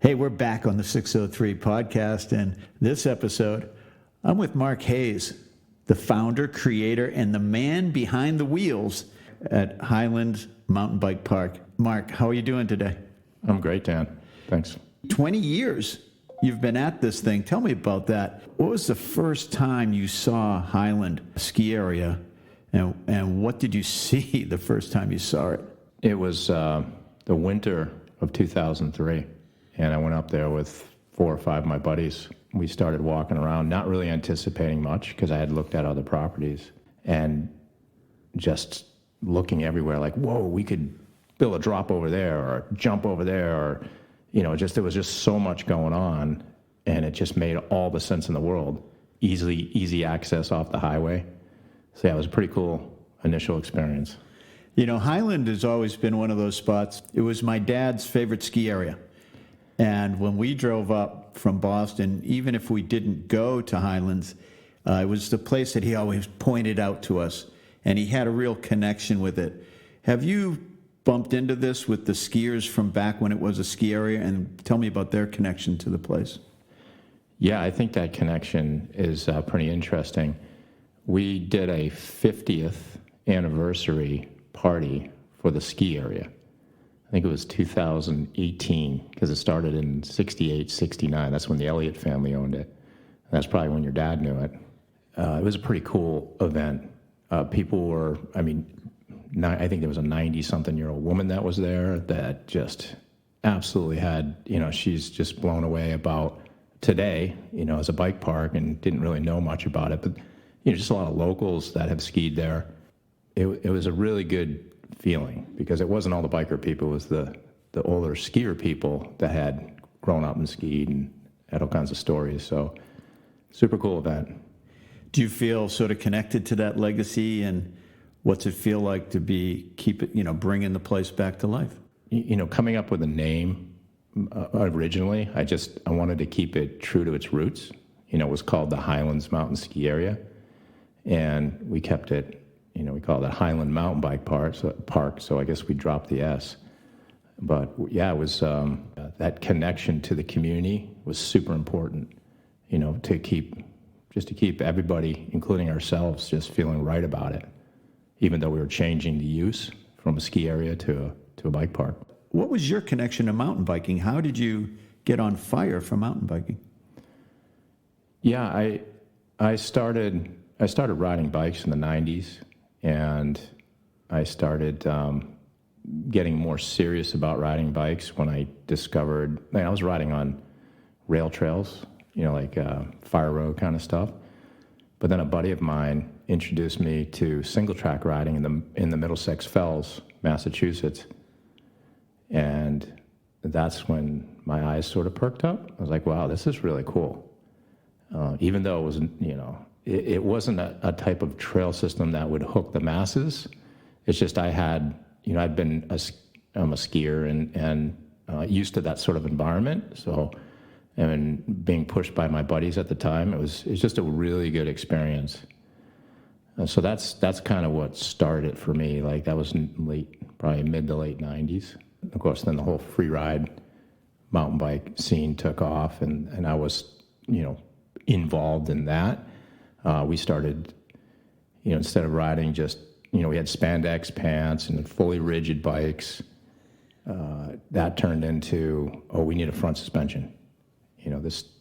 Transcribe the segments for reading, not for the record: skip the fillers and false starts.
Hey, we're back on the 603 podcast, and this episode, I'm with Mark Hayes, the founder, creator, and the man behind the wheels at Highland Mountain Bike Park. Mark, how are you doing today? I'm great, Dan. Thanks. 20 years you've been at this thing. Tell me about that. What was the first time you saw Highland Ski Area, and what did you see the first time you saw it? It was the winter of 2003, and I went up there with 4 or 5 of my buddies. We started walking around, not really anticipating much because I had looked at other properties, and just looking everywhere like, whoa, we could build a drop over there or jump over there, or, there was just so much going on, and it just made all the sense in the world. Easy access off the highway. So yeah, it was a pretty cool initial experience. Highland has always been one of those spots. It was my dad's favorite ski area. And when we drove up from Boston, even if we didn't go to Highlands, it was the place that he always pointed out to us, and he had a real connection with it. Have you bumped into this with the skiers from back when it was a ski area? And tell me about their connection to the place. Yeah, I think that connection is pretty interesting. We did a 50th anniversary party for the ski area. I think it was 2018, because it started in 68, 69. That's when the Elliott family owned it. And that's probably when your dad knew it. It was a pretty cool event. People were, I think there was a 90-something-year-old woman that was there that just absolutely had, she's just blown away about today, as a bike park, and didn't really know much about it. But, just a lot of locals that have skied there. It was a really good feeling, because it wasn't all the biker people, it was the older skier people that had grown up and skied and had all kinds of stories. So super cool event. Do you feel sort of connected to that legacy, and what's it feel like to bringing the place back to life? Coming up with a name originally, I wanted to keep it true to its roots. It was called the Highlands Mountain Ski Area, and we kept it. We call it Highland Mountain Bike Park, so I guess we dropped the S. But yeah, it was that connection to the community was super important, to keep everybody, including ourselves, just feeling right about it, even though we were changing the use from a ski area to a bike park. What was your connection to mountain biking? How did you get on fire for mountain biking? Yeah, I started riding bikes in the 90s. And I started getting more serious about riding bikes when I discovered, I was riding on rail trails, like fire road kind of stuff. But then a buddy of mine introduced me to single track riding in the Middlesex Fells, Massachusetts. And that's when my eyes sort of perked up. I was like, wow, this is really cool. Even though it was, it wasn't a type of trail system that would hook the masses. It's just I'm a skier and used to that sort of environment. So, and being pushed by my buddies at the time, it's just a really good experience. So that's kind of what started for me. Like that was probably mid to late 90s. Of course, then the whole free ride mountain bike scene took off, and I was, involved in that. We started, instead of riding just, we had spandex pants and fully rigid bikes. That turned into, we need a front suspension.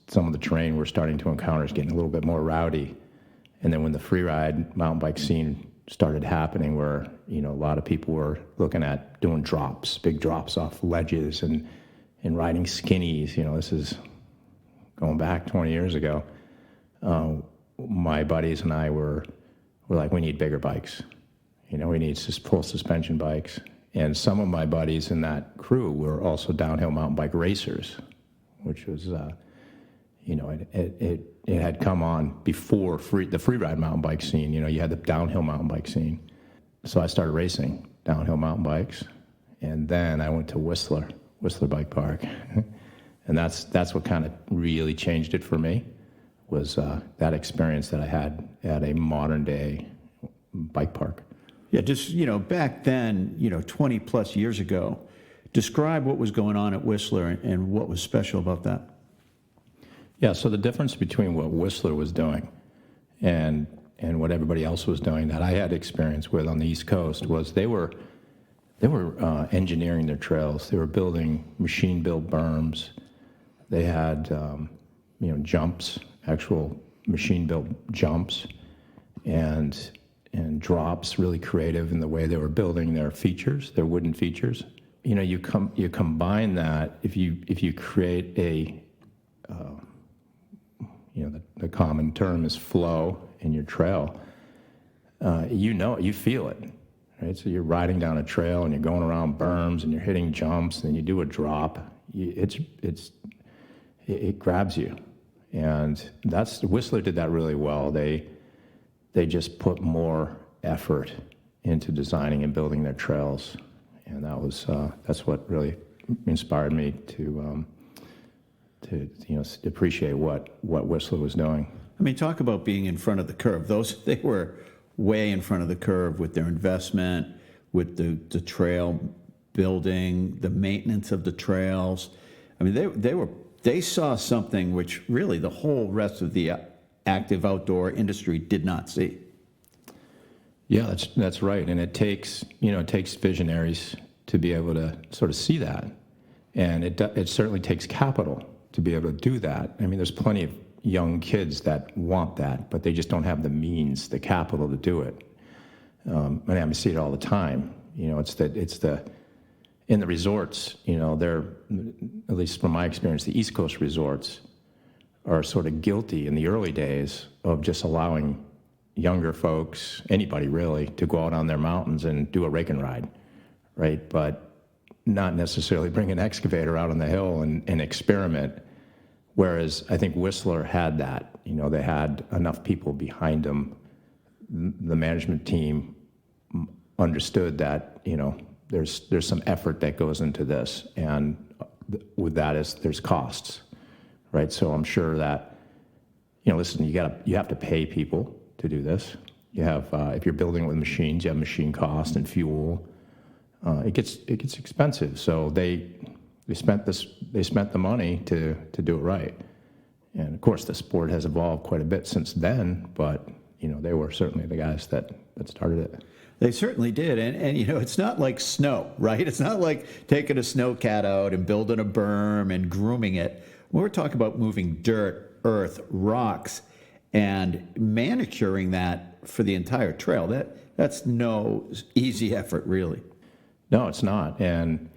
Some of the terrain we're starting to encounter is getting a little bit more rowdy. And then when the free ride mountain bike scene started happening, where, a lot of people were looking at doing big drops off ledges and riding skinnies, this is going back 20 years ago. My buddies and I were like, we need bigger bikes. We need full suspension bikes. And some of my buddies in that crew were also downhill mountain bike racers, which was, it had come on before the free ride mountain bike scene. You had the downhill mountain bike scene. So I started racing downhill mountain bikes. And then I went to Whistler Bike Park. And that's what kind of really changed it for me. Was that experience that I had at a modern day bike park. Yeah, just, back then, 20 plus years ago, Describe what was going on at Whistler and what was special about that. Yeah, so the difference between what Whistler was doing and what everybody else was doing that I had experience with on the East Coast was they were engineering their trails. They were building machine-built berms. They had jumps, actual machine-built jumps, and drops. Really creative in the way they were building their features, their wooden features. You combine that if you create a the common term is flow in your trail. You feel it, right? So you're riding down a trail and you're going around berms and you're hitting jumps and you do a drop. It grabs you, and Whistler did that really well. They just put more effort into designing and building their trails, and that's what really inspired me to appreciate what Whistler was doing. I mean, talk about being in front of the curve. They were way in front of the curve with their investment, with the trail building, the maintenance of the trails. I mean, they saw something which really the whole rest of the active outdoor industry did not see. Yeah, that's right, and it takes visionaries to be able to sort of see that, and it certainly takes capital to be able to do that. I mean, there's plenty of young kids that want that, but they just don't have the means, the capital to do it. And I see it all the time. In the resorts, they're, at least from my experience, the East Coast resorts are sort of guilty in the early days of just allowing younger folks, anybody really, to go out on their mountains and do a rake and ride, right? But not necessarily bring an excavator out on the hill and experiment. Whereas I think Whistler had that. They had enough people behind them. The management team understood that, there's some effort that goes into this, and with that there's costs, right? So I'm sure that, listen, you have to pay people to do this. You have if you're building with machines, you have machine cost and fuel. It gets expensive. So they spent the money to do it right. And of course, the sport has evolved quite a bit since then, but they were certainly the guys that started it. They certainly did. And it's not like snow, right? It's not like taking a snowcat out and building a berm and grooming it. We're talking about moving dirt, earth, rocks, and manicuring that for the entire trail. That's no easy effort, really. No, it's not. And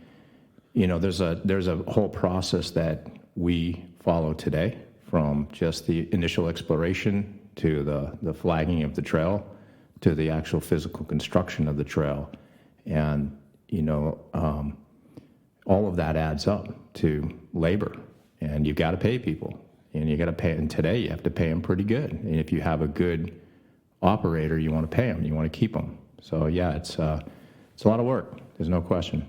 there's a whole process that we follow today, from just the initial exploration to the flagging of the trail to the actual physical construction of the trail. And all of that adds up to labor, and you've got to pay people, and you got to pay. And today you have to pay them pretty good. And if you have a good operator, you want to pay them, you want to keep them. So yeah, it's a lot of work. There's no question.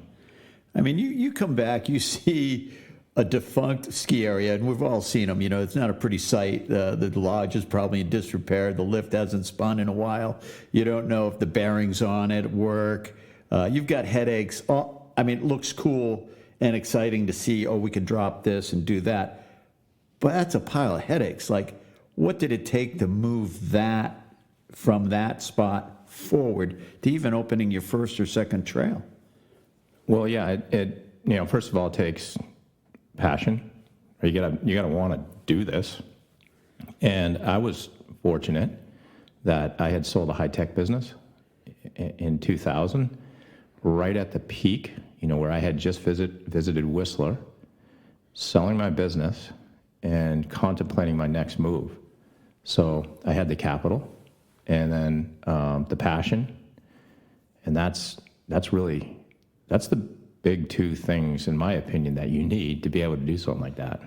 I mean, you come back, you see a defunct ski area, and we've all seen them. It's not a pretty sight. The lodge is probably in disrepair. The lift hasn't spun in a while. You don't know if the bearings on it work. You've got headaches. It looks cool and exciting to see, we can drop this and do that. But that's a pile of headaches. Like, what did it take to move that from that spot forward to even opening your first or second trail? Well, yeah, it first of all, it takes passion. You gotta want to do this. And I was fortunate that I had sold a high-tech business in 2000, right at the peak, where I had just visited Whistler, selling my business and contemplating my next move. So I had the capital, and then the passion, and that's the big two things, in my opinion, that you need to be able to do something like that.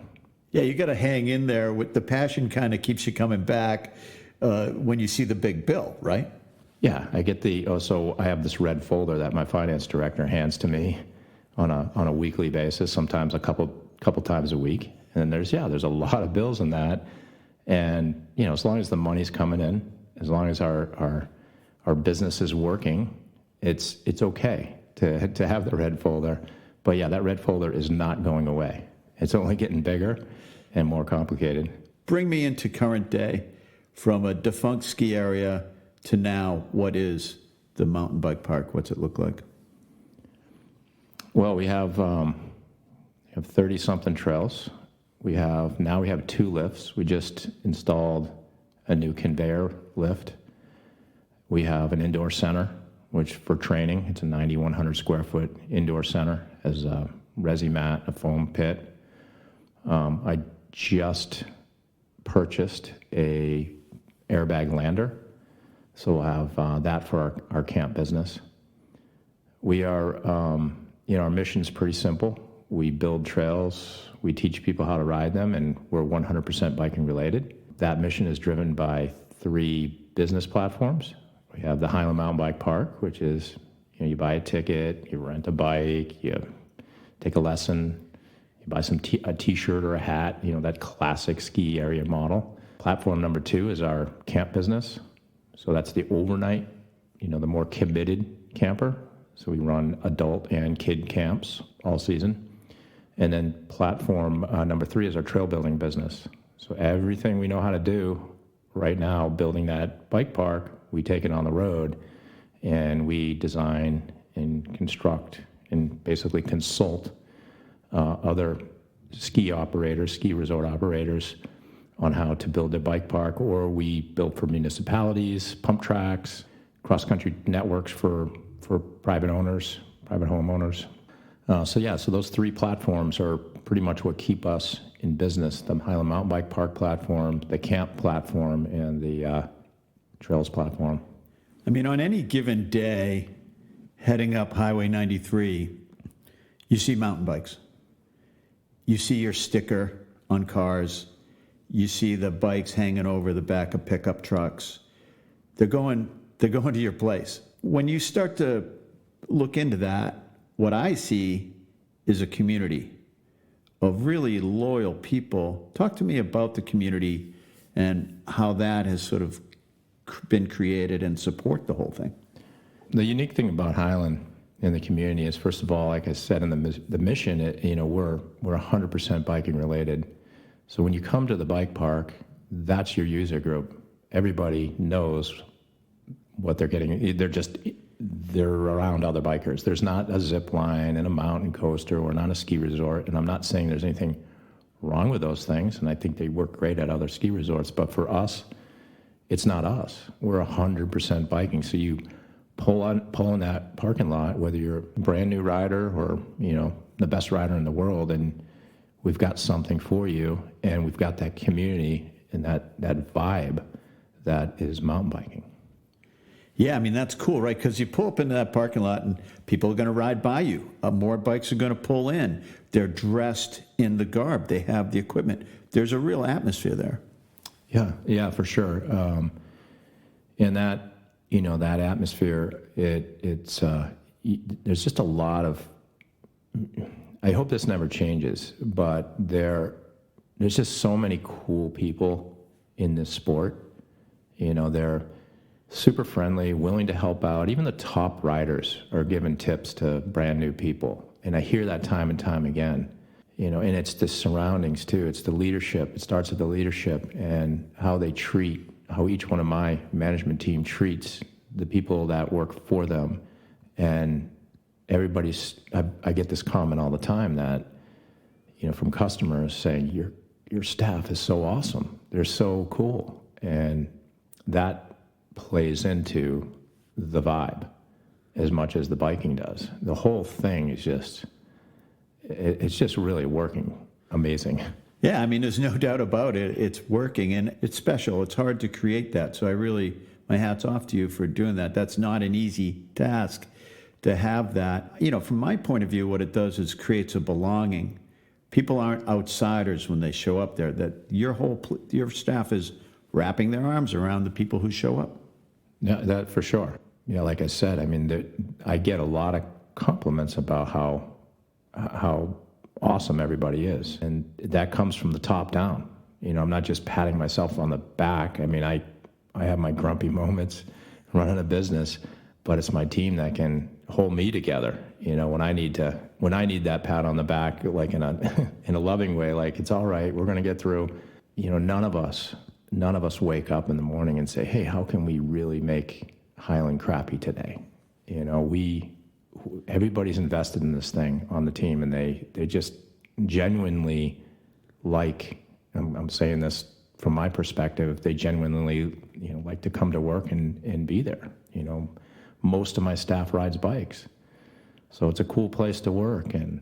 Yeah, you got to hang in there. With the passion, kind of keeps you coming back when you see the big bill, right? Yeah, I get so I have this red folder that my finance director hands to me on a weekly basis, sometimes a couple times a week. And there's a lot of bills in that. And as long as the money's coming in, as long as our business is working, it's okay to have the red folder. But yeah, that red folder is not going away. It's only getting bigger and more complicated. Bring me into current day, from a defunct ski area to now. What is the mountain bike park? What's it look like? Well, we have 30-something trails. We have 2 lifts. We just installed a new conveyor lift. We have an indoor center, which for training, it's a 9,100 square foot indoor center, has a resi mat, a foam pit. I just purchased a airbag lander, so we'll have that for our camp business. We are, our mission's pretty simple. We build trails, we teach people how to ride them, and we're 100% biking related. That mission is driven by 3 business platforms. We have the Highland Mountain Bike Park, which is, you buy a ticket, you rent a bike, you take a lesson, you buy a t-shirt or a hat, that classic ski area model. Platform number 2 is our camp business. So that's the overnight, the more committed camper. So we run adult and kid camps all season. And then platform number 3 is our trail building business. So everything we know how to do right now, building that bike park, we take it on the road and we design and construct and basically consult other ski resort operators on how to build a bike park, or we build for municipalities, pump tracks, cross-country networks for private homeowners. So those 3 platforms are pretty much what keep us in business: the Highland Mountain Bike Park platform, the camp platform, and the trails platform. I mean, on any given day, heading up Highway 93, you see mountain bikes. You see your sticker on cars. You see the bikes hanging over the back of pickup trucks. They're going to your place. When you start to look into that, what I see is a community of really loyal people. Talk to me about the community and how that has sort of been created and support the whole thing. The unique thing about Highland and the community is, first of all, like I said, in the mission, we're 100% biking related. So when you come to the bike park, that's your user group. Everybody knows what they're getting. They're around other bikers. There's not a zip line and a mountain coaster or not a ski resort. And I'm not saying there's anything wrong with those things. And I think they work great at other ski resorts. But for us, it's not us. We're 100% biking. So you pull in that parking lot, whether you're a brand new rider or, the best rider in the world, and we've got something for you. And we've got that community and that vibe that is mountain biking. Yeah, I mean, that's cool, right? Because you pull up into that parking lot and people are going to ride by you. More bikes are going to pull in. They're dressed in the garb. They have the equipment. There's a real atmosphere there. Yeah, for sure. And that, that atmosphere, it's there's just a lot of, I hope this never changes, but there's just so many cool people in this sport. They're super friendly, willing to help out. Even the top riders are giving tips to brand new people. And I hear that time and time again. And it's the surroundings too. It's the leadership. It starts with the leadership and how each one of my management team treats the people that work for them. And I get this comment all the time that, from customers saying, your staff is so awesome. They're so cool. And that plays into the vibe as much as the biking does. The whole thing is it's just really working amazing. Yeah, I mean, there's no doubt about it. It's working, and it's special. It's hard to create that. So my hat's off to you for doing that. That's not an easy task to have that. From my point of view, what it does is creates a belonging. People aren't outsiders when they show up there. That your staff is wrapping their arms around the people who show up. Yeah, that for sure. Like I said, I mean, I get a lot of compliments about how awesome everybody is, and that comes from the top down. I'm not just patting myself on the back. I mean, I have my grumpy moments running a business, but it's my team that can hold me together. When I need that pat on the back, like in a in a loving way, like it's all right, we're going to get through. None of us wake up in the morning and say, hey, how can we really make Highland crappy today? Everybody's invested in this thing on the team, and they just genuinely like. I'm saying this from my perspective. They genuinely like to come to work and be there. Most of my staff rides bikes, so it's a cool place to work and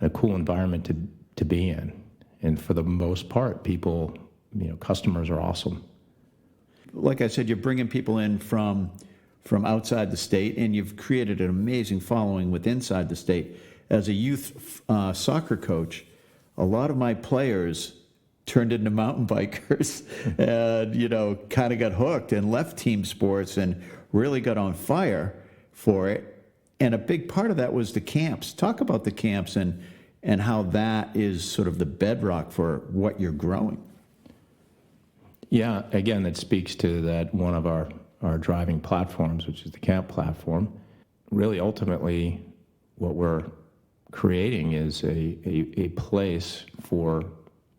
a cool environment to be in. And for the most part, people, customers are awesome. Like I said, you're bringing people in from outside the state, and you've created an amazing following with inside the state. As a youth soccer coach, a lot of my players turned into mountain bikers and, kind of got hooked and left team sports and really got on fire for it. And a big part of that was the camps. Talk about the camps and how that is sort of the bedrock for what you're growing. Yeah, again, that speaks to that one of our driving platforms, which is the camp platform. Really, ultimately, what we're creating is a place for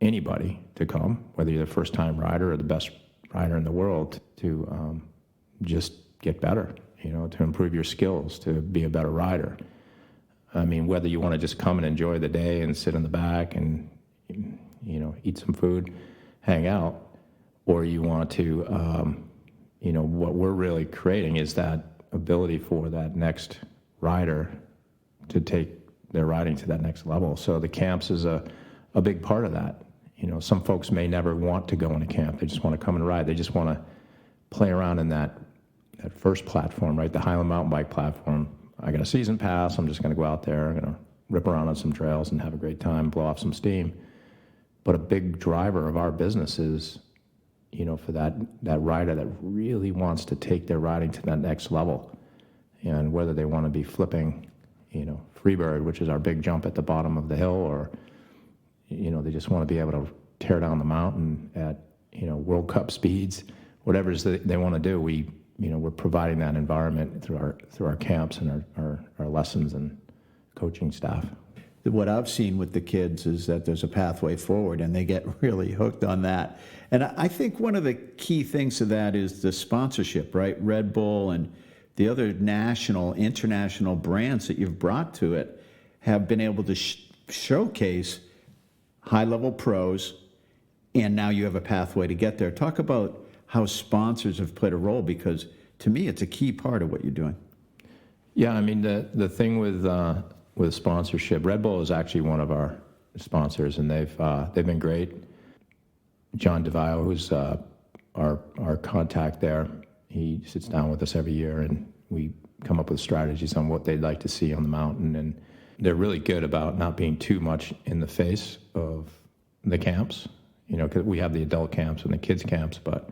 anybody to come, whether you're the first-time rider or the best rider in the world, to just get better, to improve your skills, to be a better rider. I mean, whether you want to just come and enjoy the day and sit in the back and, eat some food, hang out, or you want to, what we're really creating is that ability for that next rider to take their riding to that next level. So the camps is a big part of that. Some folks may never want to go in a camp. They just want to come and ride. They just want to play around in that first platform, right? The Highland Mountain Bike platform. I got a season pass. I'm just going to go out there. I'm going to rip around on some trails and have a great time, blow off some steam. But a big driver of our business is, for that rider that really wants to take their riding to that next level. And whether they want to be flipping, freebird, which is our big jump at the bottom of the hill, or they just want to be able to tear down the mountain at, World Cup speeds, whatever it is that they want to do. We're providing that environment through our camps and our lessons and coaching staff. What I've seen with the kids is that there's a pathway forward, and they get really hooked on that. And I think one of the key things to that is the sponsorship, right? Red Bull and the other national, international brands that you've brought to it have been able to showcase high-level pros, and now you have a pathway to get there. Talk about how sponsors have played a role, because to me, it's a key part of what you're doing. Yeah, I mean, the thing with sponsorship, Red Bull is actually one of our sponsors, and they've been great. John DeVio, who's our contact there, he sits down with us every year, and we come up with strategies on what they'd like to see on the mountain, and they're really good about not being too much in the face of the camps, because we have the adult camps and the kids camps, but,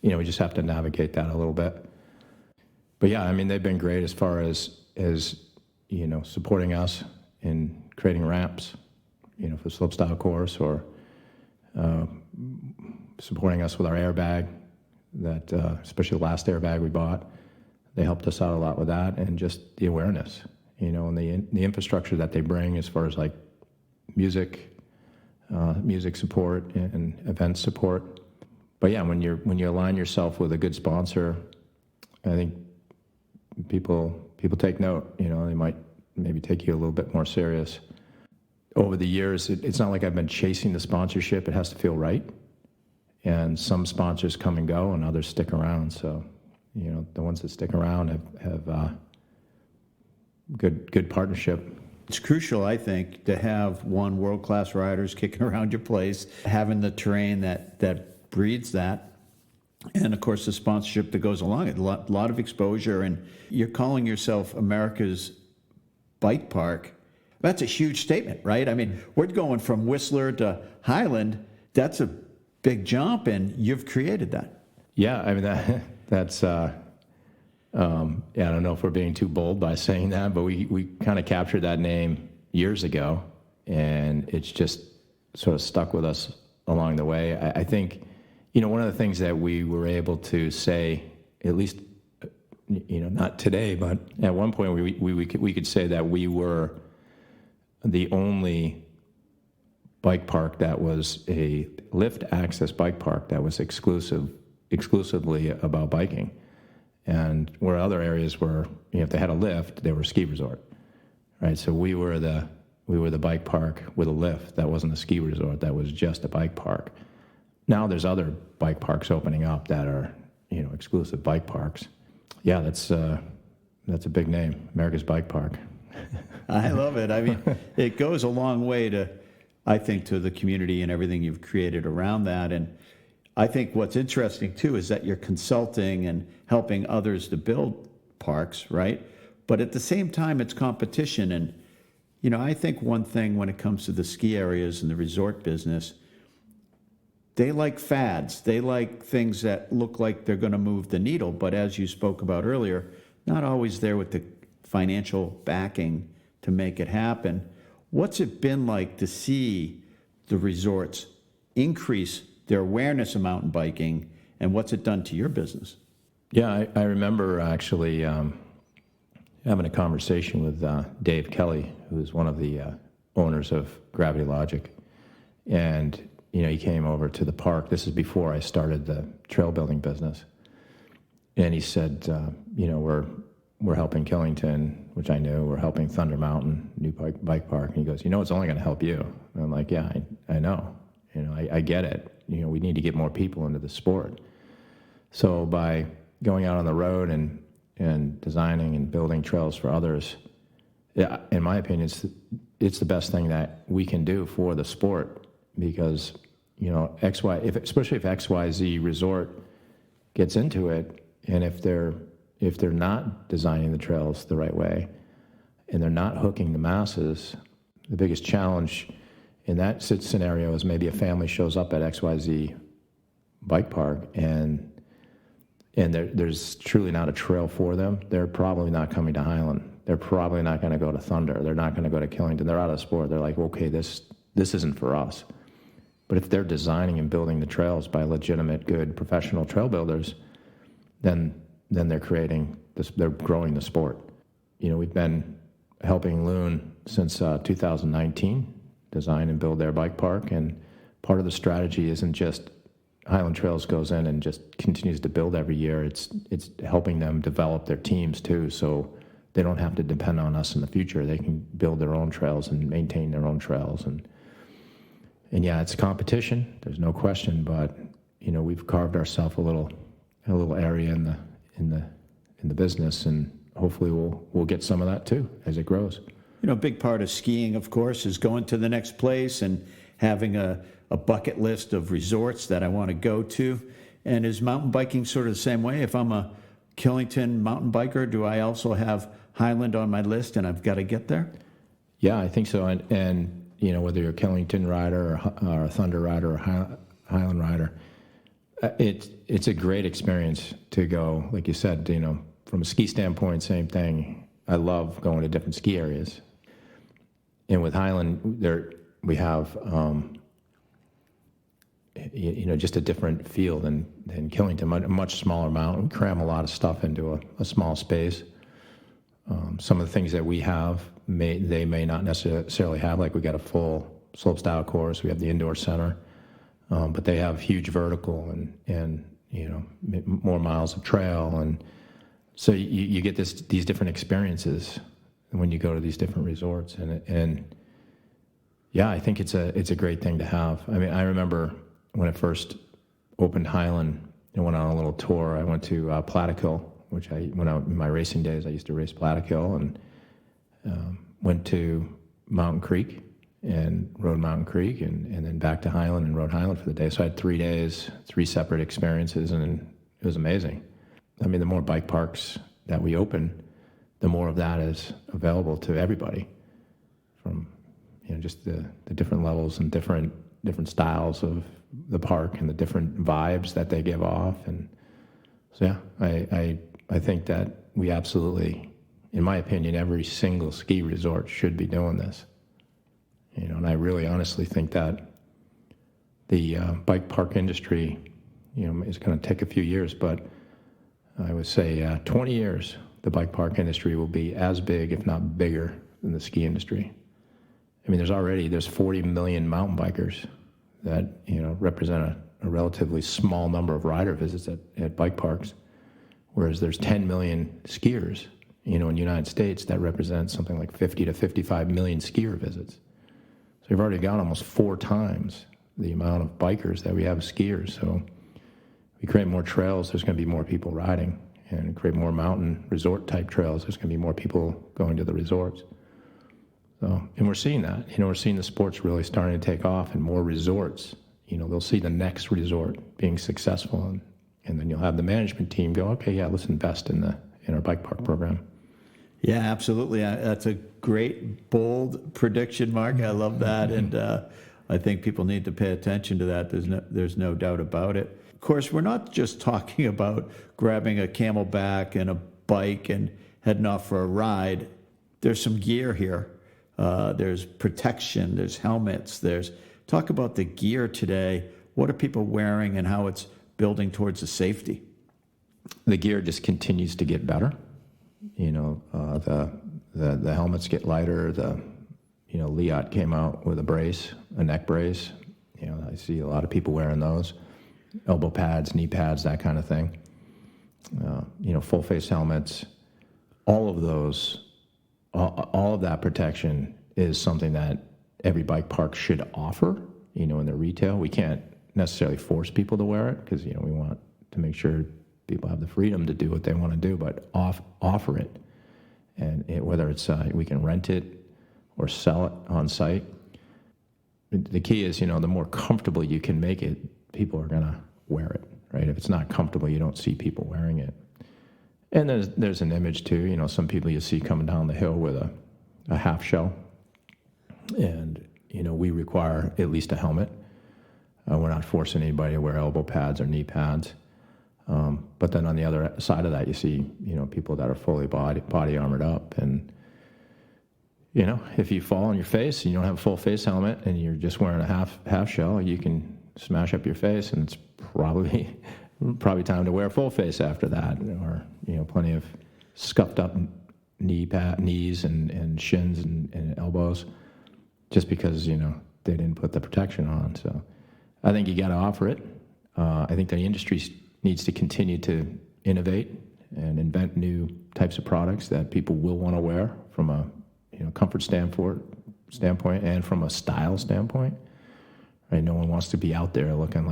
we just have to navigate that a little bit. But yeah, I mean, they've been great as far as supporting us in creating ramps, for the slopestyle course, or supporting us with our airbag, that especially the last airbag we bought. They helped us out a lot with that, and just the awareness, and the infrastructure that they bring as far as like music support and event support. But yeah, when you align yourself with a good sponsor, I think people take note. They might maybe take you a little bit more serious. Over the years, it's not like I've been chasing the sponsorship. It has to feel right. And some sponsors come and go, and others stick around. So, the ones that stick around have good partnership. It's crucial, I think, to have world-class riders kicking around your place, having the terrain that breeds that, and of course the sponsorship that goes along it. A lot of exposure, and you're calling yourself America's bike park. That's a huge statement, right? I mean, we're going from Whistler to Highland. That's a big jump, and you've created that. Yeah, I mean, that's I don't know if we're being too bold by saying that, but we kind of captured that name years ago, and it's just sort of stuck with us along the way. I think, one of the things that we were able to say, at least, not today, but at one point we could say that we were the only bike park that was a lift access bike park that was exclusively about biking. And where other areas were, if they had a lift, they were a ski resort, right? So we were the bike park with a lift that wasn't a ski resort, that was just a bike park. Now there's other bike parks opening up that are, exclusive bike parks. Yeah, that's a big name, America's Bike Park. I love it. I mean, it goes a long way to the community and everything you've created around that. And I think what's interesting too is that you're consulting and helping others to build parks, right? But at the same time, it's competition. And, I think one thing when it comes to the ski areas and the resort business, they like fads. They like things that look like they're going to move the needle. But as you spoke about earlier, not always there with the financial backing to make it happen. What's it been like to see the resorts increase their awareness of mountain biking, and what's it done to your business? Yeah, I remember actually having a conversation with Dave Kelly, who's one of the owners of Gravity Logic. And, he came over to the park. This is before I started the trail building business. And he said, we're helping Killington, which I knew. We're helping Thunder Mountain, new bike park. And he goes, it's only going to help you. And I'm like, yeah, I know. I get it. We need to get more people into the sport. So by going out on the road and designing and building trails for others, yeah, in my opinion, it's the best thing that we can do for the sport, because especially if XYZ Resort gets into it, and if they're not designing the trails the right way, and they're not hooking the masses, the biggest challenge in that scenario is maybe a family shows up at XYZ bike park and there's truly not a trail for them. They're probably not coming to Highland. They're probably not going to go to Thunder. They're not going to go to Killington. They're out of sport. They're like, okay, this isn't for us. But if they're designing and building the trails by legitimate, good, professional trail builders, then they're creating this. They're growing the sport. We've been helping Loon since 2019 design and build their bike park, and part of the strategy isn't just Highland Trails goes in and just continues to build every year. It's helping them develop their teams too, so they don't have to depend on us in the future. They can build their own trails and maintain their own trails, and yeah, it's competition. There's no question, but we've carved ourselves a little area in the business, and hopefully we'll get some of that too as it grows. A big part of skiing, of course, is going to the next place and having a bucket list of resorts that I want to go to. And is mountain biking sort of the same way? If I'm a Killington mountain biker, do I also have Highland on my list and I've got to get there? Yeah, I think so. And whether you're a Killington rider or a Thunder rider or Highland rider, it's a great experience to go, like you said, from a ski standpoint, same thing. I love going to different ski areas. And with Highland, we have, just a different feel than Killington, a much smaller mountain. We cram a lot of stuff into a small space. Some of the things that we have, they may not necessarily have, like we got a full slopestyle course, we have the indoor center, but they have huge vertical and more miles of trail. And so you get these different experiences when you go to these different resorts, and yeah, I think it's a great thing to have. I mean, I remember when I first opened Highland and went on a little tour. I went to Platikill, which when I in my racing days I used to race Platikill, and went to Mountain Creek and rode Mountain Creek, and then back to Highland and rode Highland for the day. So I had 3 days, 3 separate experiences, and it was amazing. I mean, the more bike parks that we open, the more of that is available to everybody, from just the different levels and different styles of the park and the different vibes that they give off. And so yeah, I think that we absolutely, in my opinion, every single ski resort should be doing this. And I really honestly think that the bike park industry, is going to take a few years, but I would say 20 years, the bike park industry will be as big, if not bigger, than the ski industry. I mean, there's 40 million mountain bikers that, represent a relatively small number of rider visits at bike parks, whereas there's 10 million skiers, in the United States that represents something like 50 to 55 million skier visits. So we've already got almost 4 times the amount of bikers that we have skiers. So we create more trails, there's going to be more people riding, and create more mountain resort type trails, there's going to be more people going to the resorts. So, and we're seeing that, we're seeing the sports really starting to take off, and more resorts, they'll see the next resort being successful, and then you'll have the management team go, okay, yeah, let's invest in our bike park program. Yeah, absolutely. That's a great, bold prediction, Mark. I love that, and I think people need to pay attention to that. There's no doubt about it. Of course, we're not just talking about grabbing a Camelback and a bike and heading off for a ride. There's some gear here. There's protection. There's helmets. Talk about the gear today. What are people wearing and how it's building towards the safety? The gear just continues to get better. The helmets get lighter. Liat came out with a neck brace. I see a lot of people wearing those. Elbow pads, knee pads, that kind of thing. Full face helmets. All of those, all of that protection is something that every bike park should offer, in their retail. We can't necessarily force people to wear it because, we want to make sure people have the freedom to do what they want to do, but offer it. And whether it's we can rent it or sell it on site. The key is, the more comfortable you can make it, people are going to wear it, right? If it's not comfortable, you don't see people wearing it. And there's an image too, some people you see coming down the hill with a half shell. And, we require at least a helmet. We're not forcing anybody to wear elbow pads or knee pads. But then on the other side of that, you see, people that are fully body armored up. And, if you fall on your face and you don't have a full face helmet and you're just wearing a half shell, you can smash up your face, and it's probably time to wear a full face after that. Or, plenty of scuffed up knees and shins and elbows just because, they didn't put the protection on. So I think you got to offer it. I think the industry needs to continue to innovate and invent new types of products that people will want to wear from a comfort standpoint and from a style standpoint. Right? No one wants to be out there looking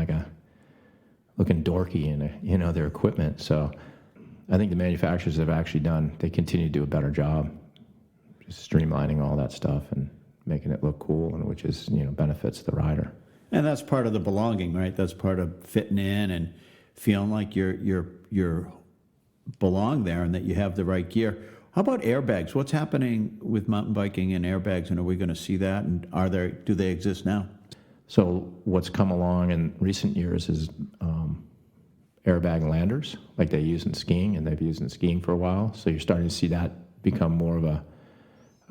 dorky in their equipment. So I think the manufacturers they continue to do a better job just streamlining all that stuff and making it look cool, and which is benefits the rider. And that's part of the belonging, right? That's part of fitting in and feeling like you're belong there and that you have the right gear. How about airbags? What's happening with mountain biking and airbags, and are we going to see that? And do they exist now? So what's come along in recent years is airbag landers, like they use in skiing, and they've used in skiing for a while. So you're starting to see that become more of a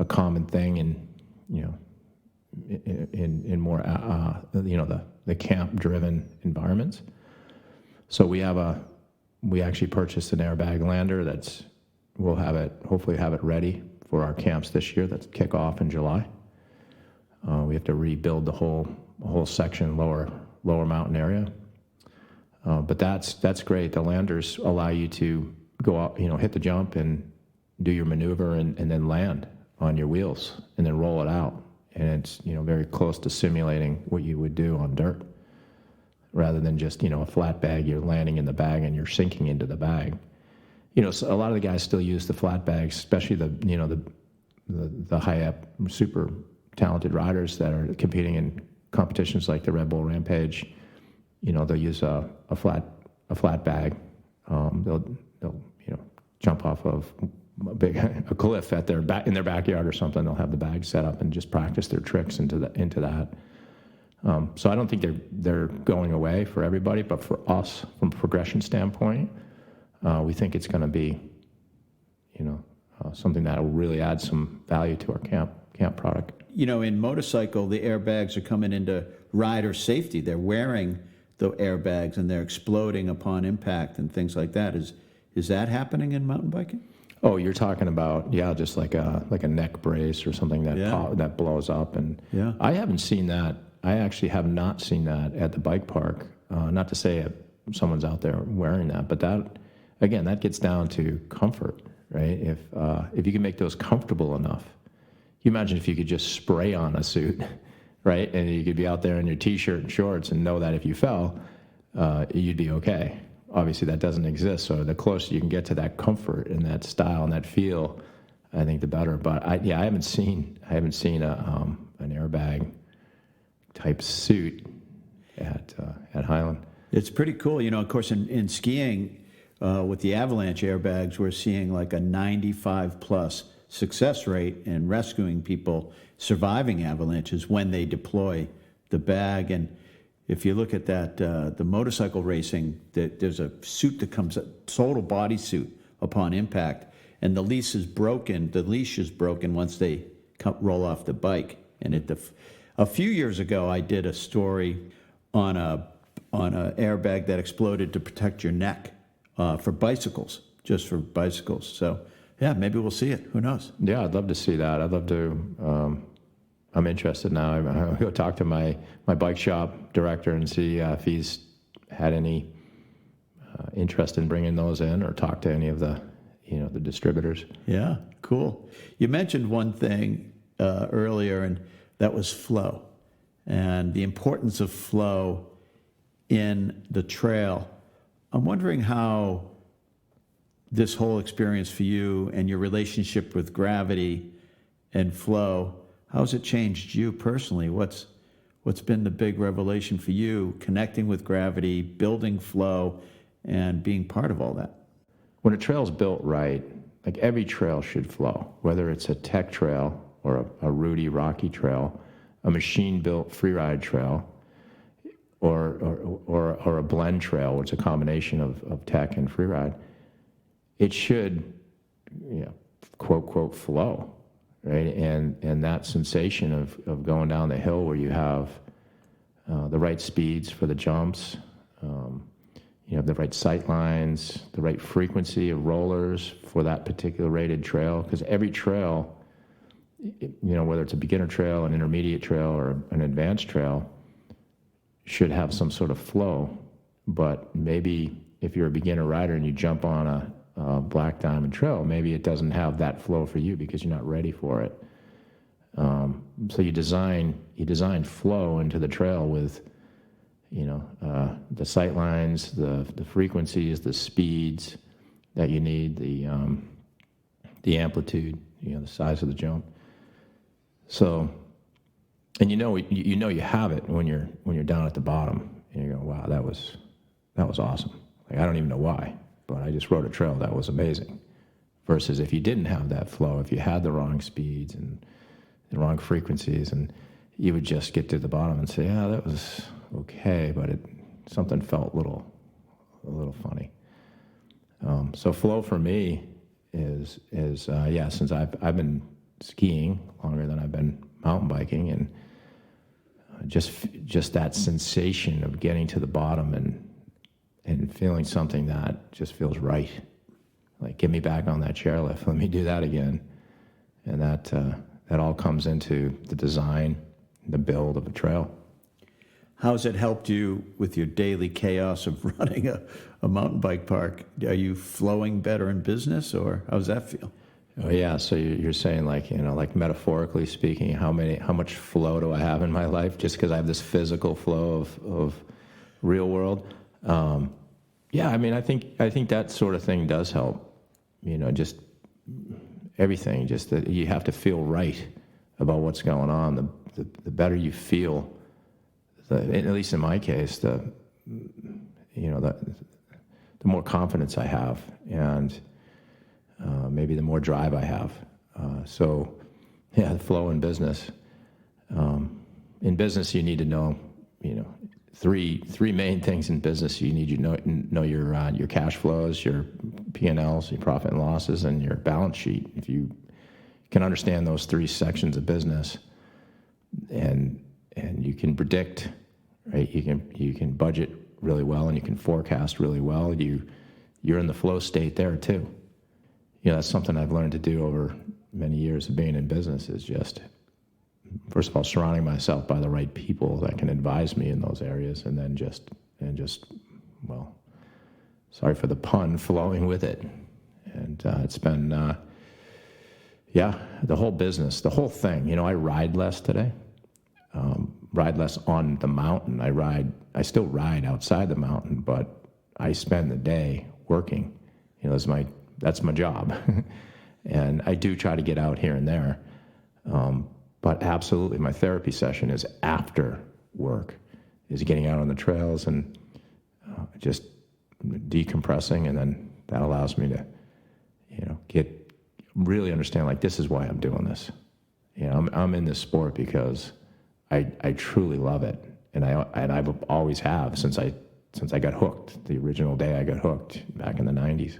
common thing in more the camp-driven environments. So we actually purchased an airbag lander we'll hopefully have it ready for our camps this year. That's kick off in July. We have to rebuild the whole section, lower mountain area. But that's great. The landers allow you to go out, hit the jump and do your maneuver and then land on your wheels and then roll it out. And it's, very close to simulating what you would do on dirt rather than just, a flat bag. You're landing in the bag and you're sinking into the bag. So a lot of the guys still use the flat bags, especially the high up, super talented riders that are competing in competitions like the Red Bull Rampage. They'll use a flat bag. They'll jump off of a cliff in their backyard or something. They'll have the bag set up and just practice their tricks into that. So I don't think they're going away for everybody, but for us, from a progression standpoint, we think it's going to be, something that will really add some value to our camp product. In motorcycle, the airbags are coming into rider safety. They're wearing the airbags and they're exploding upon impact and things like that. Is Is that happening in mountain biking? Oh, you're talking about, just like a neck brace or something that that blows up. And I haven't seen that. I actually have not seen that at the bike park. Not to say someone's out there wearing that, but that gets down to comfort, right? If you can make those comfortable enough, you imagine if you could just spray on a suit, right? And you could be out there in your t-shirt and shorts and know that if you fell, you'd be okay. Obviously, that doesn't exist. So the closer you can get to that comfort and that style and that feel, I think the better. But I haven't seen an airbag type suit at Highland. It's pretty cool. Of course, in skiing with the avalanche airbags, we're seeing like a 95 plus success rate in rescuing people surviving avalanches when they deploy the bag. And if you look at that, the motorcycle racing, there's a suit that comes, a total body suit upon impact, and the leash is broken. The leash is broken once they roll off the bike. And a few years ago, I did a story on a airbag that exploded to protect your neck for bicycles, just for bicycles. So yeah, maybe we'll see it. Who knows? Yeah, I'd love to see that. I'd love to. I'm interested now. I'll go talk to my bike shop director and see if he's had any interest in bringing those in, or talk to any of the distributors. Yeah, cool. You mentioned one thing earlier, and that was flow, and the importance of flow in the trail. I'm wondering how this whole experience for you and your relationship with gravity and flow, how's it changed you personally? What's been the big revelation for you, connecting with gravity, building flow, and being part of all that? When a trail's built right, like every trail should flow, whether it's a tech trail or a rooty, rocky trail, a machine-built freeride trail, or a blend trail, which is a combination of tech and freeride. It should, quote, quote, flow. Right, and that sensation of going down the hill where you have the right speeds for the jumps, you have the right sight lines, the right frequency of rollers for that particular rated trail. Because every trail, whether it's a beginner trail, an intermediate trail, or an advanced trail, should have some sort of flow. But maybe if you're a beginner rider and you jump on a Black Diamond Trail, maybe it doesn't have that flow for you because you're not ready for it. So you design flow into the trail with, the sight lines, the frequencies, the speeds that you need, the amplitude, the size of the jump. So, and you have it when you're down at the bottom, and you go, wow, that was awesome. Like, I don't even know why, but I just rode a trail that was amazing. Versus if you didn't have that flow, if you had the wrong speeds and the wrong frequencies, and you would just get to the bottom and say, yeah, that was okay, but something felt a little funny. So flow for me is since I've been skiing longer than I've been mountain biking, and just that sensation of getting to the bottom and feeling something that just feels right. Like, get me back on that chairlift. Let me do that again. And that all comes into the design, the build of a trail. How's it helped you with your daily chaos of running a mountain bike park? Are you flowing better in business, or how does that feel? Oh yeah, so you're saying, like metaphorically speaking, how much flow do I have in my life just because I have this physical flow of real world? Yeah, I mean, I think that sort of thing does help. Just everything, just that you have to feel right about what's going on. The better you feel, at least in my case, the more confidence I have, and maybe the more drive I have. So, yeah, the flow in business. In business, you need to know, three main things in business. You need to know your cash flows, your P&Ls, your profit and losses, and your balance sheet. If you can understand those three sections of business, and you can predict, right? You can budget really well, and you can forecast really well. You you're in the flow state there too. That's something I've learned to do over many years of being in business, is just, first of all, surrounding myself by the right people that can advise me in those areas, and then just, well, sorry for the pun, flowing with it. And it's been, the whole business, the whole thing. I ride less today. Ride less on the mountain. I still ride outside the mountain, but I spend the day working. That's my job. And I do try to get out here and there. But absolutely, my therapy session is after work, is getting out on the trails and just decompressing. And then that allows me to, really understand, like, this is why I'm doing this. I'm in this sport because I truly love it. And I always have since I got hooked, the original day I got hooked back in the 90s.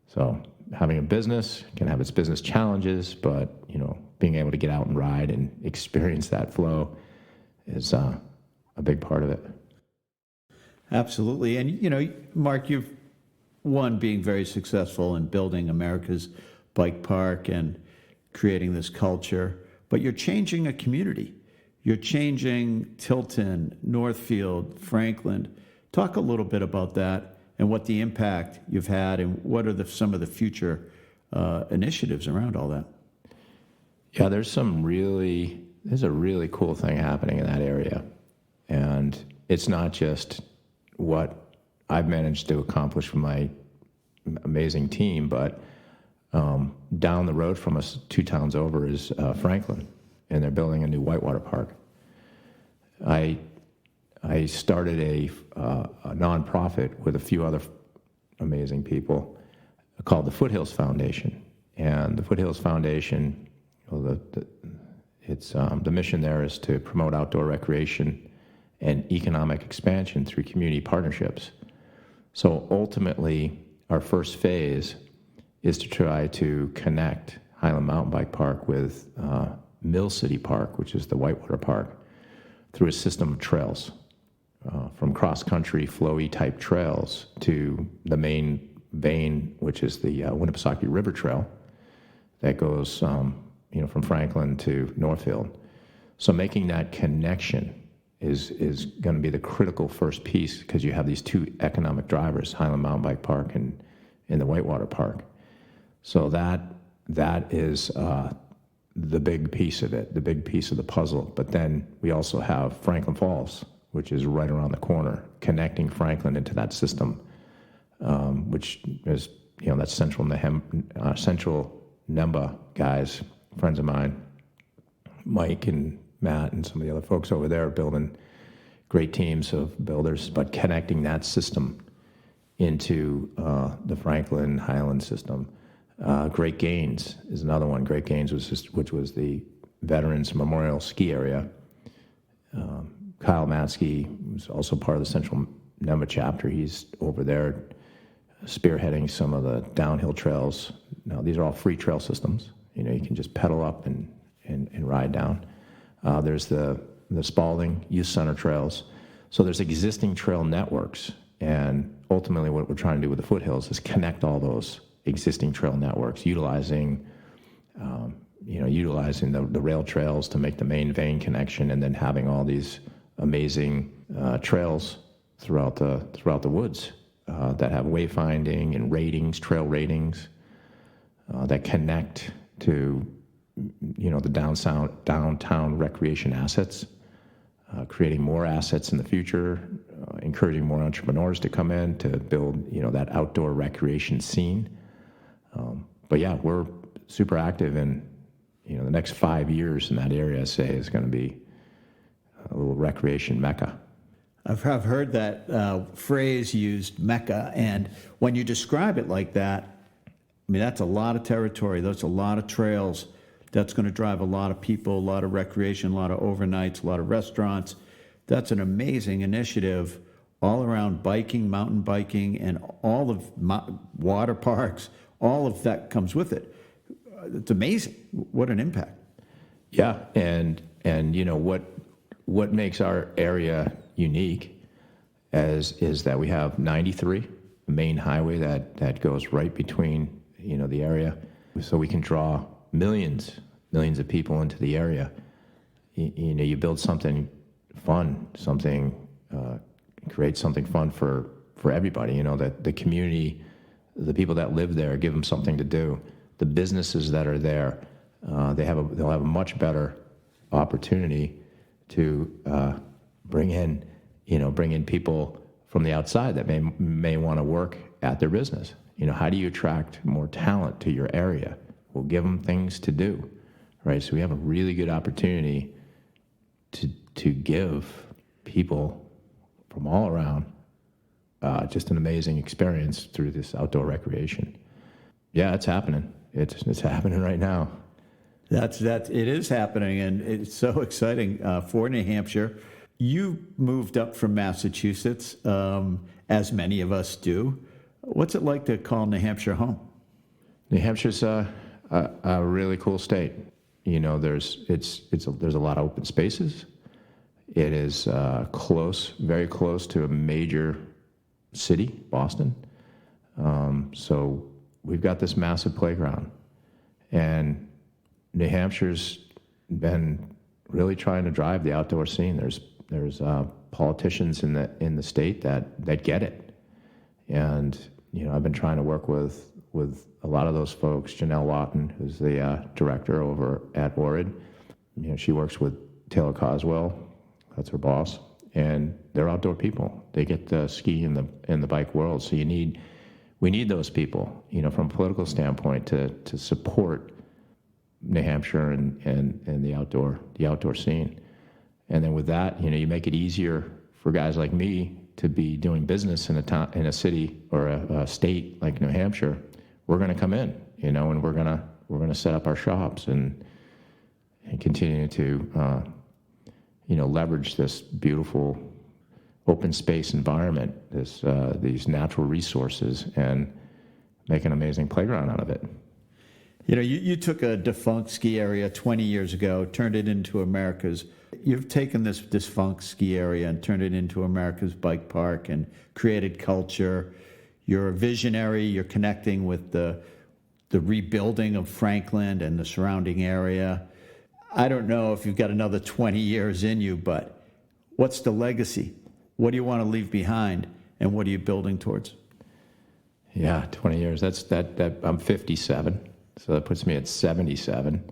So having a business can have its business challenges, but, being able to get out and ride and experience that flow is a big part of it. Absolutely. And, Mark, you've, being very successful in building America's bike park and creating this culture, but you're changing a community. You're changing Tilton, Northfield, Franklin. Talk a little bit about that and what the impact you've had, and what are some of the future initiatives around all that. Yeah, there's a really cool thing happening in that area. And it's not just what I've managed to accomplish with my amazing team, but down the road from us, 2 towns over, is Franklin, and they're building a new whitewater park. I started a nonprofit with a few other amazing people called the Foothills Foundation. And the Foothills Foundation, the mission there is to promote outdoor recreation and economic expansion through community partnerships. So ultimately, our first phase is to try to connect Highland Mountain Bike Park with Mill City Park, which is the whitewater park, through a system of trails, from cross-country, flowy type trails to the main vein, which is the Winnipesaukee River Trail that goes from Franklin to Northfield. So making that connection is going to be the critical first piece, because you have these 2 economic drivers, Highland Mountain Bike Park and the Whitewater Park. So that is the big piece of it, the big piece of the puzzle. But then we also have Franklin Falls, which is right around the corner, connecting Franklin into that system, which is, that's Central Nemba guys, friends of mine, Mike and Matt and some of the other folks over there are building great teams of builders, but connecting that system into the Franklin Highland system. Great Gaines is another one. Great Gaines which was the Veterans Memorial Ski Area. Kyle Matsky was also part of the Central Nemba chapter. He's over there spearheading some of the downhill trails. Now, these are all free trail systems. You can just pedal up and ride down. There's the Spalding Youth Center trails. So there's existing trail networks, and ultimately what we're trying to do with the Foothills is connect all those existing trail networks, utilizing the rail trails to make the main vein connection, and then having all these amazing trails throughout the woods that have wayfinding and ratings, trail ratings that connect to the downtown recreation assets, creating more assets in the future, encouraging more entrepreneurs to come in to build that outdoor recreation scene. But yeah, we're super active, and the next 5 years in that area, I say, is going to be a little recreation mecca. I've heard that phrase used, mecca, and when you describe it like that, I mean, that's a lot of territory. That's a lot of trails. That's going to drive a lot of people, a lot of recreation, a lot of overnights, a lot of restaurants. That's an amazing initiative all around biking, mountain biking, and all of water parks. All of that comes with it. It's amazing. What an impact. Yeah, and what makes our area unique is that we have 93 main highway that goes right between, the area. So we can draw millions of people into the area. You build something fun, create something fun for everybody, that the community, the people that live there, give them something to do. The businesses that are there, they'll have a much better opportunity to bring in people from the outside that may want to work at their business. How do you attract more talent to your area? Well, give them things to do, right? So we have a really good opportunity to give people from all around just an amazing experience through this outdoor recreation. Yeah, it's happening. It's happening right now. It is happening, and it's so exciting for New Hampshire. You moved up from Massachusetts, as many of us do. What's it like to call New Hampshire home? New Hampshire's a really cool state. There's a lot of open spaces. It is very close to a major city, Boston. So we've got this massive playground, and New Hampshire's been really trying to drive the outdoor scene. There's politicians in the state that get it, and I've been trying to work with a lot of those folks. Janelle Lawton, who's the director over at Orid, she works with Taylor Coswell. That's her boss, and they're outdoor people. They get to ski in the bike world. So we need those people, from a political standpoint, to support New Hampshire and the outdoor scene. And then with that, you make it easier for guys like me to be doing business in a city or a state like New Hampshire. We're going to come in, and we're going to set up our shops and continue to leverage this beautiful open space environment, these natural resources, and make an amazing playground out of it. You took a defunct ski area 20 years ago, turned it into you've taken this defunct ski area and turned it into America's bike park and created culture. You're a visionary. You're connecting with the rebuilding of Franklin and the surrounding area. I don't know if you've got another 20 years in you, but what's the legacy? What do you want to leave behind, and what are you building towards? Yeah, 20 years. That I'm 57, so that puts me at 77.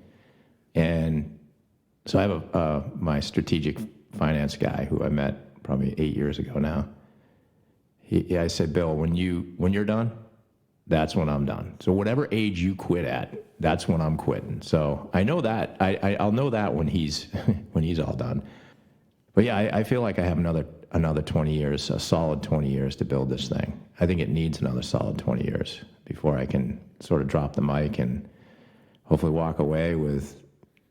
And so I have my strategic finance guy who I met probably 8 years ago now. I said, Bill, when you're done, that's when I'm done. So whatever age you quit at, that's when I'm quitting. So I know that. I'll know that when he's all done. But yeah, I feel like I have another 20 years, a solid 20 years to build this thing. I think it needs another solid 20 years before I can sort of drop the mic and hopefully walk away with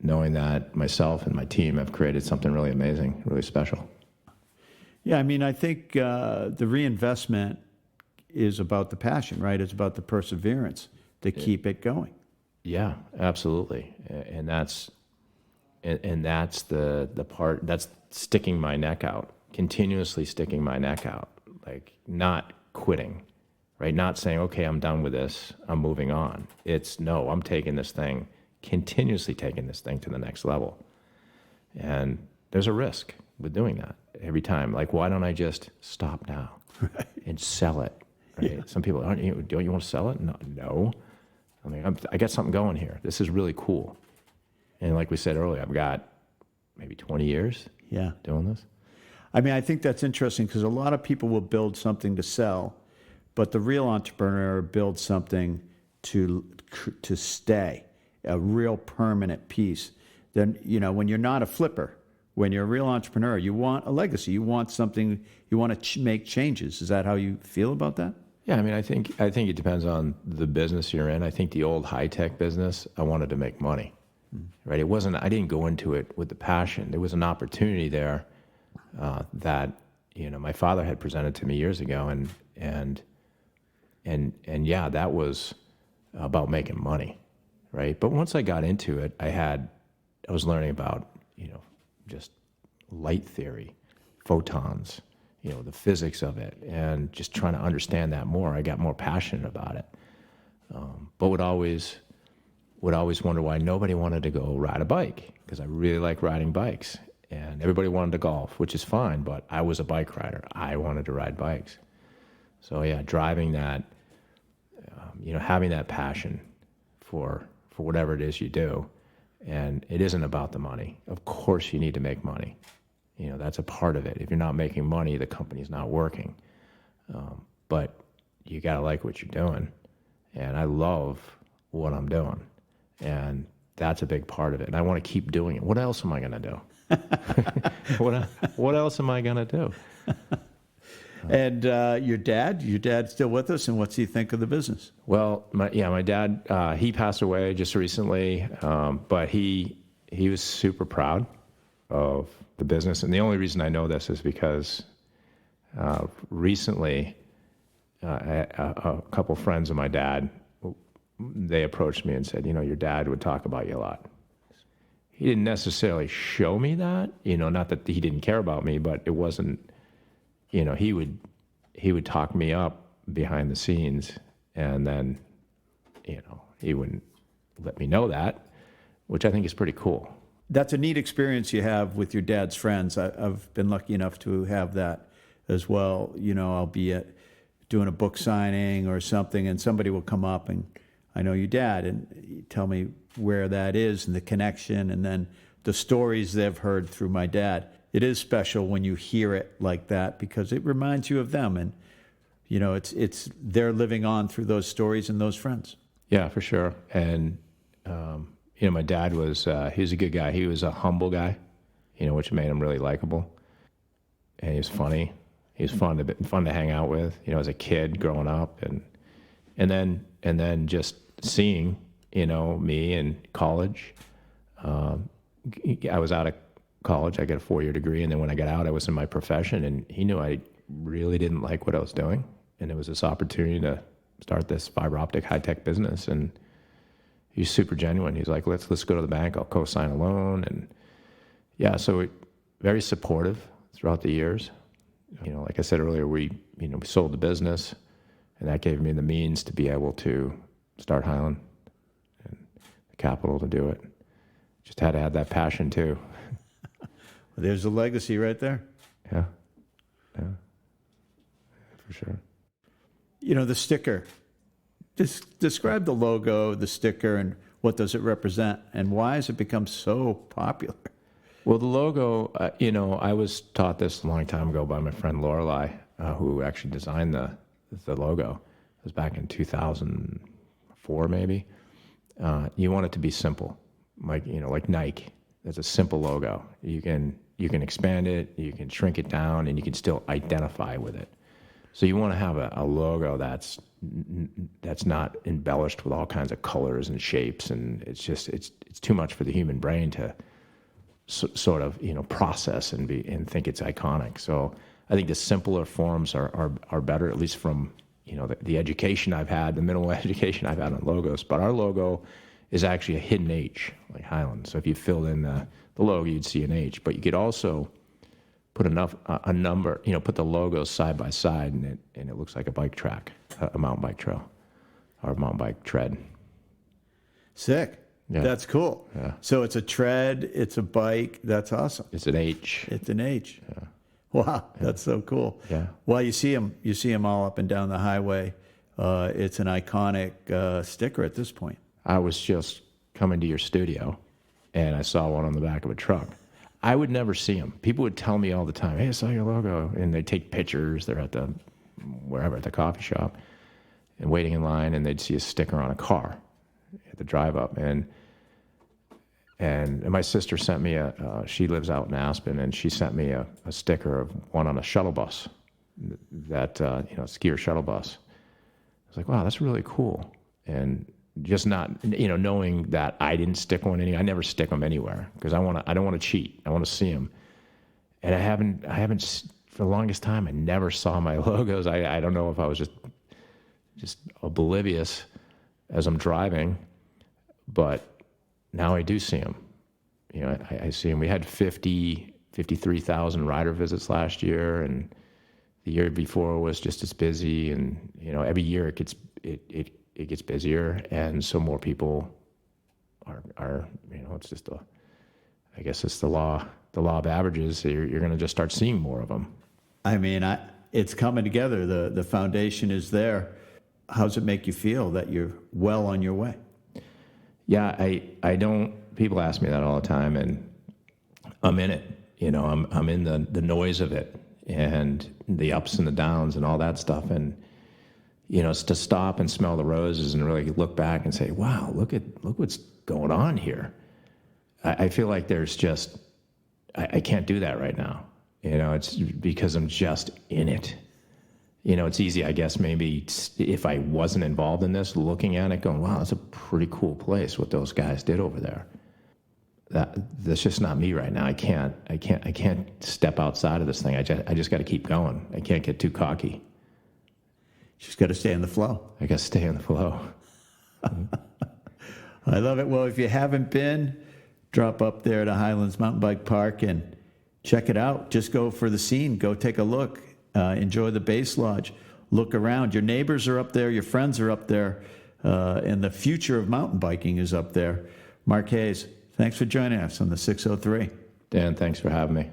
knowing that myself and my team have created something really amazing, really special. Yeah, I think the reinvestment is about the passion, right? It's about the perseverance to keep it going. Yeah, absolutely. And that's the part that's sticking my neck out, continuously sticking my neck out, like not quitting, right? Not saying, okay, I'm done with this, I'm moving on. It's no, I'm continuously taking this thing to the next level. And there's a risk with doing that every time. Like, why don't I just stop now and sell it? Right? Yeah. Some people, don't you want to sell it? No. I got something going here. This is really cool. And like we said earlier, I've got maybe 20 years doing this. I think that's interesting because a lot of people will build something to sell, but the real entrepreneur builds something to stay, a real permanent piece. Then, when you're not a flipper, when you're a real entrepreneur, you want a legacy. You want something, you want to make changes. Is that how you feel about that? Yeah, I think it depends on the business you're in. I think the old high-tech business, I wanted to make money, right? I didn't go into it with the passion. There was an opportunity there that, my father had presented to me years ago, and yeah, that was about making money, right? But once I got into it, I was learning about, just light theory, photons, the physics of it, and just trying to understand that more. I got more passionate about it, but would always wonder why nobody wanted to go ride a bike, because I really like riding bikes, and everybody wanted to golf, which is fine, but I was a bike rider. I wanted to ride bikes. So yeah, driving that, having that passion for whatever it is you do. And it isn't about the money. Of course you need to make money. That's a part of it. If you're not making money, the company's not working. But you got to like what you're doing. And I love what I'm doing. And that's a big part of it. And I want to keep doing it. What else am I going to do? What else am I going to do? And your dad's still with us, and what's he think of the business? Well, my dad, he passed away just recently, but he was super proud of the business. And the only reason I know this is because recently a couple friends of my dad, they approached me and said, your dad would talk about you a lot. He didn't necessarily show me that, not that he didn't care about me, but it wasn't, he would talk me up behind the scenes, and then, he wouldn't let me know that, which I think is pretty cool. That's a neat experience you have with your dad's friends. I've been lucky enough to have that as well. I'll be doing a book signing or something, and somebody will come up and, I know your dad, and you tell me where that is and the connection, and then the stories they've heard through my dad. It is special when you hear it like that, because it reminds you of them, and it's they're living on through those stories and those friends. Yeah, for sure. And my dad was he was a good guy. He was a humble guy, which made him really likable, and he was funny. He was fun to hang out with. As a kid growing up, and then just seeing me in college. I was out of college. I got a 4-year degree, and then when I got out, I was in my profession, and he knew I really didn't like what I was doing, and it was this opportunity to start this fiber optic high-tech business, and he's super genuine. He's like, let's go to the bank. I'll co-sign a loan, and yeah, so very supportive throughout the years. Like I said earlier, we sold the business, and that gave me the means to be able to start Highland and the capital to do it. Just had to have that passion too. There's a legacy right there. Yeah, for sure. The sticker. Describe the logo, the sticker, and what does it represent, and why has it become so popular? Well, the logo, I was taught this a long time ago by my friend Lorelei, who actually designed the logo. It was back in 2004, maybe. You want it to be simple, like Nike. It's a simple logo. You can expand it, you can shrink it down, and you can still identify with it. So you want to have a logo that's not embellished with all kinds of colors and shapes, and it's too much for the human brain to sort of process and think it's iconic. So I think the simpler forms are better, at least from the education I've had, the minimal education I've had on logos. But our logo is actually a hidden H, like Highland. So if you filled in the logo, you'd see an H. But you could also put a number, put the logos side by side, and it looks like a bike track, a mountain bike trail, or a mountain bike tread. Sick. Yeah. That's cool. Yeah. So it's a tread, it's a bike. That's awesome. It's an H. It's an H. Yeah. Wow, yeah. That's so cool. Yeah. Well, you see them all up and down the highway. It's an iconic sticker at this point. I was just coming to your studio, and I saw one on the back of a truck. I would never see them. People would tell me all the time, "Hey, I saw your logo," and they'd take pictures. They're at the coffee shop, and waiting in line, and they'd see a sticker on a car at the drive-up, and my sister sent me she lives out in Aspen, and she sent me a sticker of one on a shuttle bus, that skier shuttle bus. I was like, wow, that's really cool. And just not, knowing that I didn't stick one I never stick them anywhere, because I don't want to cheat. I want to see them. And I haven't for the longest time, I never saw my logos. I don't know if I was just oblivious as I'm driving, but now I do see them. I see them. We had 53,000 rider visits last year, and The year before was just as busy, and every year it gets busier, and so more people are it's just I guess it's the law of averages. You're going to just start seeing more of them. I mean, it's coming together. The foundation is there. How does it make you feel that you're well on your way? Yeah, I don't. People ask me that all the time, and I'm in it. I'm in the noise of it, and the ups and the downs and all that stuff. And it's to stop and smell the roses and really look back and say, wow, look what's going on here. I feel like there's just I can't do that right now. It's because I'm just in it. It's easy, I guess, maybe if I wasn't involved in this, looking at it going, wow, that's a pretty cool place, what those guys did over there. That's just not me right now. I can't step outside of this thing. I just got to keep going. I can't get too cocky. Just got to stay in the flow. I got to stay in the flow. I love it. Well, if you haven't been, drop up there to Highlands Mountain Bike Park and check it out. Just go for the scene. Go take a look. Enjoy the base lodge. Look around. Your neighbors are up there. Your friends are up there. And the future of mountain biking is up there. Mark Hayes, thanks for joining us on the 603. Dan, thanks for having me.